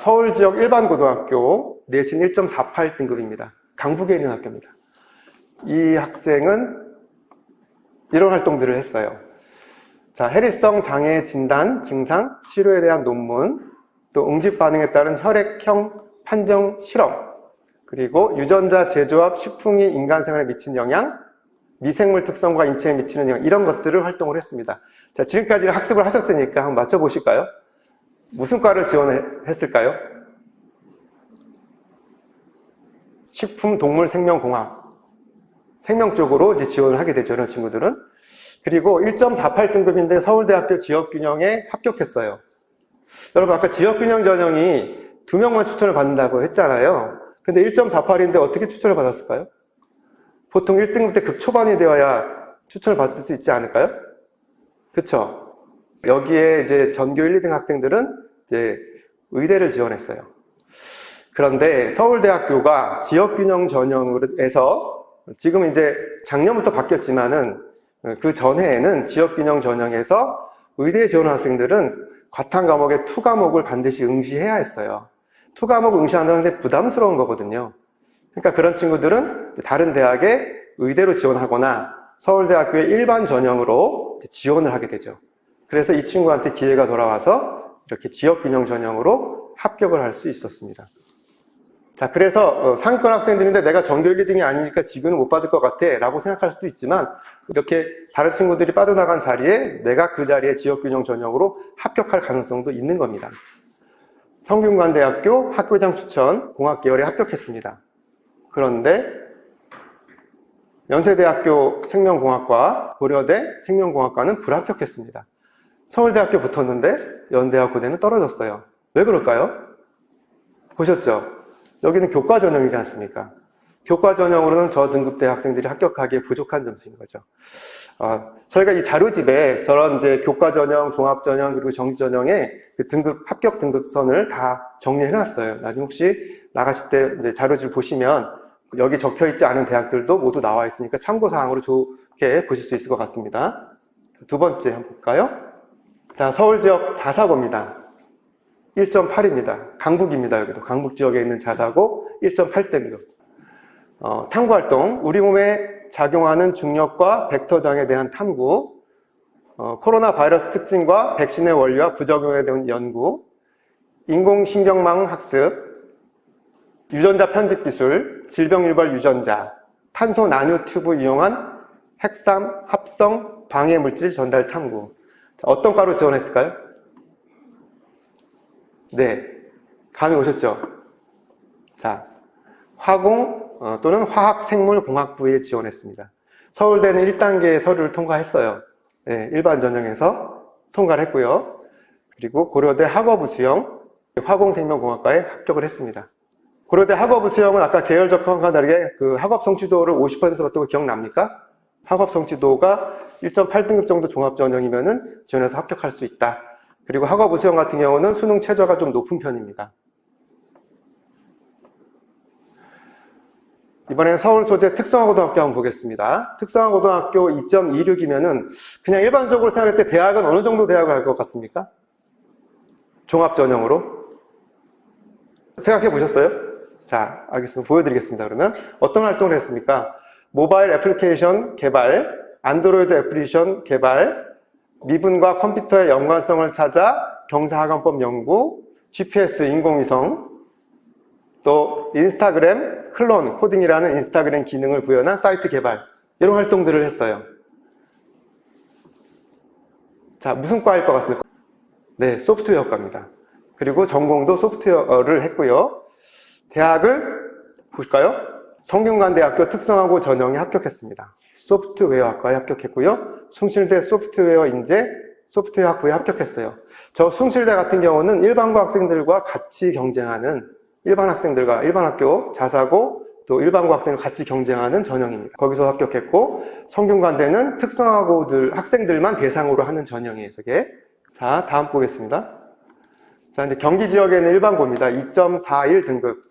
서울 지역 일반 고등학교 내신 1.48 등급입니다. 강북에 있는 학교입니다. 이 학생은 이런 활동들을 했어요. 자, 해리성 장애 진단, 증상, 치료에 대한 논문, 또 응집 반응에 따른 혈액형 판정 실험, 그리고 유전자 재조합, 식품이 인간 생활에 미친 영향, 미생물 특성과 인체에 미치는 영향, 이런 것들을 활동을 했습니다. 자, 지금까지 학습을 하셨으니까 한번 맞춰보실까요? 무슨 과를 지원했을까요? 식품, 동물, 생명공학. 생명 쪽으로 이제 지원을 하게 되죠, 이런 친구들은. 그리고 1.48 등급인데 서울대학교 지역균형에 합격했어요. 여러분, 아까 지역균형 전형이 2명만 추천을 받는다고 했잖아요. 근데 1.48인데 어떻게 추천을 받았을까요? 보통 1등급 때 극초반이 되어야 추천을 받을 수 있지 않을까요? 그쵸? 여기에 이제 전교 1, 2등 학생들은 이제 의대를 지원했어요. 그런데 서울대학교가 지역균형 전형으로 해서 지금 이제 작년부터 바뀌었지만은 그 전해에는 지역균형 전형에서 의대에 지원한 학생들은 과탐 과목의 2과목을 반드시 응시해야 했어요. 2과목 응시한다는 데 부담스러운 거거든요. 그러니까 그런 친구들은 다른 대학에 의대로 지원하거나 서울대학교의 일반 전형으로 지원을 하게 되죠. 그래서 이 친구한테 기회가 돌아와서 이렇게 지역균형 전형으로 합격을 할 수 있었습니다. 자, 그래서 상위권 학생들인데 내가 전교 1, 2등이 아니니까 지금은 못 받을 것 같아 라고 생각할 수도 있지만 이렇게 다른 친구들이 빠져나간 자리에 내가 그 자리에 지역균형 전형으로 합격할 가능성도 있는 겁니다. 성균관대학교 학교장 추천 공학계열에 합격했습니다. 그런데 연세대학교 생명공학과, 고려대 생명공학과는 불합격했습니다. 서울대학교 붙었는데 연대와 고대는 떨어졌어요. 왜 그럴까요? 보셨죠? 여기는 교과 전형이지 않습니까? 교과 전형으로는 저등급대 학생들이 합격하기에 부족한 점수인 거죠. 저희가 이 자료집에 저런 이제 교과 전형, 종합 전형, 그리고 정시 전형의 그 등급, 합격 등급선을 다 정리해 놨어요. 나중에 혹시 나가실 때 이제 자료집을 보시면 여기 적혀 있지 않은 대학들도 모두 나와 있으니까 참고사항으로 좋게 보실 수 있을 것 같습니다. 두 번째 한번 볼까요? 자, 서울 지역 자사고입니다. 1.8입니다. 강북입니다. 여기도 강북 지역에 있는 자사고 1.8등급. 탐구활동, 우리 몸에 작용하는 중력과 벡터장에 대한 탐구, 코로나 바이러스 특징과 백신의 원리와 부작용에 대한 연구, 인공신경망 학습, 유전자 편집 기술, 질병 유발 유전자, 탄소 나노 튜브 이용한 핵산 합성 방해 물질 전달 탐구. 자, 어떤 과로 지원했을까요? 네, 감이 오셨죠? 자, 화공 또는 화학생물공학부에 지원했습니다. 서울대는 1단계 서류를 통과했어요. 네, 일반 전형에서 통과를 했고요. 그리고 고려대 학업부 수영 화공생명공학과에 합격을 했습니다. 고려대 학업부 수영은 아까 계열 적합과 다르게 그 학업 성취도를 50% 받던 거 기억납니까? 학업 성취도가 1.8등급 정도 종합 전형이면은 지원해서 합격할 수 있다. 그리고 학업부 수영 같은 경우는 수능 최저가 좀 높은 편입니다. 이번엔 서울 소재 특성화고등학교 한번 보겠습니다. 특성화고등학교 2.26이면은 그냥 일반적으로 생각할 때 대학은 어느 정도 대학을 갈 것 같습니까? 종합 전형으로? 생각해 보셨어요? 자, 알겠습니다. 보여드리겠습니다. 그러면 어떤 활동을 했습니까? 모바일 애플리케이션 개발, 안드로이드 애플리케이션 개발, 미분과 컴퓨터의 연관성을 찾아 경사하관법 연구, GPS 인공위성, 또 인스타그램 클론 코딩이라는 인스타그램 기능을 구현한 사이트 개발, 이런 활동들을 했어요. 자, 무슨 과일 것 같습니까? 네, 소프트웨어과입니다. 그리고 전공도 소프트웨어를 했고요. 대학을 보실까요? 성균관대학교 특성화고 전형에 합격했습니다. 소프트웨어학과에 합격했고요. 숭실대 소프트웨어 인재 소프트웨어 학부에 합격했어요. 저 숭실대 같은 경우는 일반고 학생들과 같이 경쟁하는 일반 학생들과 일반 학교 자사고 또 일반고 학생들 같이 경쟁하는 전형입니다. 거기서 합격했고 성균관대는 특성화고들 학생들만 대상으로 하는 전형이에요. 저게. 자, 다음 보겠습니다. 자, 이제 경기 지역에 있는 일반고입니다. 2.41 등급.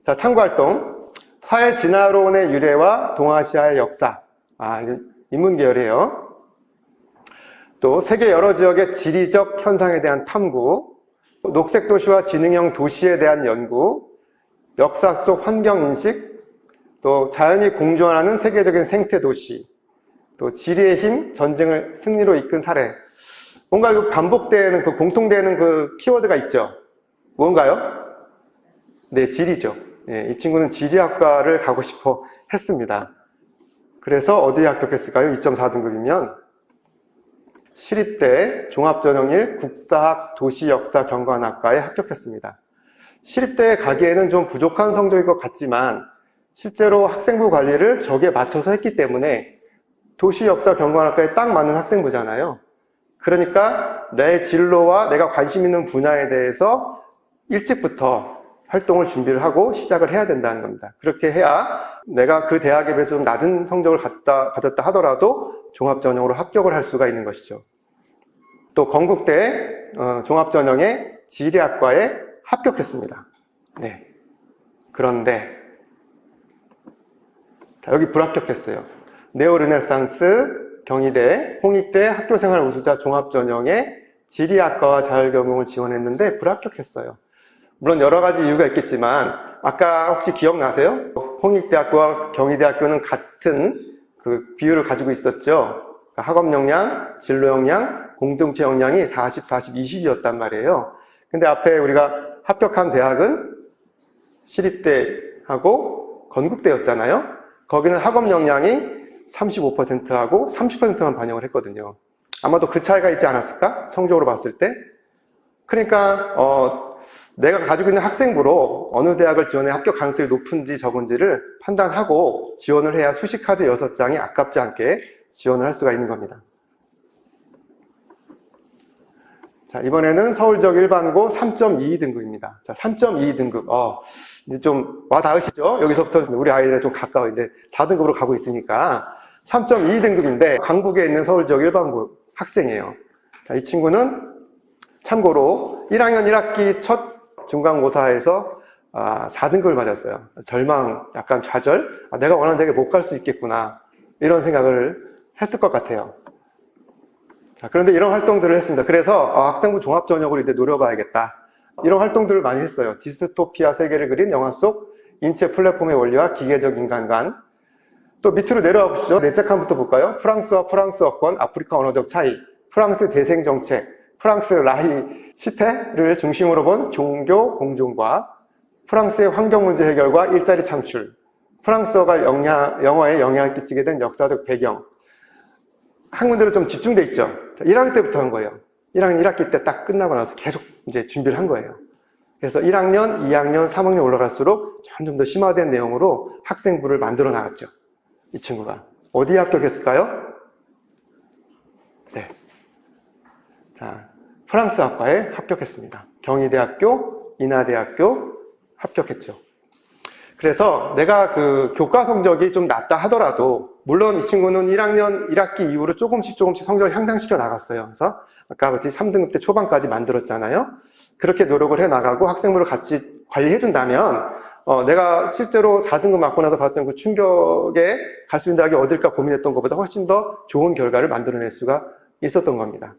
자, 탐구활동. 사회 진화론의 유래와 동아시아의 역사. 인문 계열이에요. 또 세계 여러 지역의 지리적 현상에 대한 탐구, 녹색 도시와 지능형 도시에 대한 연구, 역사 속 환경인식, 또 자연이 공존하는 세계적인 생태 도시, 또 지리의 힘, 전쟁을 승리로 이끈 사례. 뭔가 그 반복되는, 그 공통되는 그 키워드가 있죠. 뭔가요? 네, 지리죠. 네, 이 친구는 지리학과를 가고 싶어 했습니다. 그래서 어디에 합격했을까요? 2.4등급이면 시립대 종합전형일 국사학 도시역사경관학과에 합격했습니다. 시립대에 가기에는 좀 부족한 성적일 것 같지만 실제로 학생부 관리를 저기에 맞춰서 했기 때문에 도시역사경관학과에 딱 맞는 학생부잖아요. 그러니까 내 진로와 내가 관심 있는 분야에 대해서 일찍부터 활동을 준비를 하고 시작을 해야 된다는 겁니다. 그렇게 해야 내가 그 대학에 비해서 좀 낮은 성적을 받았다 하더라도 종합전형으로 합격을 할 수가 있는 것이죠. 또 건국대 종합전형의 지리학과에 합격했습니다. 네. 그런데 자, 여기 불합격했어요. 네오르네상스 경희대, 홍익대 학교생활 우수자 종합전형의 지리학과와 자율경영을 지원했는데 불합격했어요. 물론 여러 가지 이유가 있겠지만 아까 혹시 기억나세요? 홍익대학교와 경희대학교는 같은 그 비율을 가지고 있었죠. 학업 역량, 진로 역량, 공동체 역량이 40, 40, 20이었단 말이에요. 근데 앞에 우리가 합격한 대학은 시립대하고 건국대였잖아요. 거기는 학업 역량이 35%하고 30%만 반영을 했거든요. 아마도 그 차이가 있지 않았을까? 성적으로 봤을 때. 그러니까 내가 가지고 있는 학생부로 어느 대학을 지원해 합격 가능성이 높은지 적은지를 판단하고 지원을 해야 수식카드 6장이 아깝지 않게 지원을 할 수가 있는 겁니다. 자, 이번에는 서울지역 일반고 3.22등급입니다. 자, 3.22등급. 이제 좀 와닿으시죠? 여기서부터 우리 아이들은 좀 가까워. 이제 4등급으로 가고 있으니까. 3.22등급인데, 강북에 있는 서울지역 일반고 학생이에요. 자, 이 친구는 참고로 1학년 1학기 첫 중간고사에서 4등급을 맞았어요. 절망, 약간 좌절? 내가 원하는 대학에 못 갈 수 있겠구나. 이런 생각을 했을 것 같아요. 자, 그런데 이런 활동들을 했습니다. 그래서 학생부 종합전형으로 이제 노려봐야겠다. 이런 활동들을 많이 했어요. 디스토피아 세계를 그린 영화 속 인체 플랫폼의 원리와 기계적 인간관. 또 밑으로 내려와 보시죠. 넷째 칸부터 볼까요? 프랑스와 프랑스어권, 아프리카 언어적 차이, 프랑스 재생정책, 프랑스 라이시테를 중심으로 본 종교 공존과 프랑스의 환경 문제 해결과 일자리 창출, 프랑스어가 영어에 영향을 끼치게 된 역사적 배경. 학문들은 좀 집중돼 있죠. 1학기 때부터 한 거예요. 1학년 1학기 때 딱 끝나고 나서 계속 이제 준비를 한 거예요. 그래서 1학년, 2학년, 3학년 올라갈수록 점점 더 심화된 내용으로 학생부를 만들어 나갔죠. 이 친구가. 어디에 합격했을까요? 네. 자, 프랑스 학과에 합격했습니다. 경희대학교, 인하대학교 합격했죠. 그래서 내가 그 교과 성적이 좀 낮다 하더라도, 물론 이 친구는 1학년 1학기 이후로 조금씩 성적을 향상시켜 나갔어요. 그래서 아까 같이 3등급 때 초반까지 만들었잖아요. 그렇게 노력을 해 나가고 학생부를 같이 관리해 준다면 내가 실제로 4등급 맞고 나서 받았던 그 충격에 갈 수 있는 대학이 어딜까 고민했던 것보다 훨씬 더 좋은 결과를 만들어낼 수가 있었던 겁니다.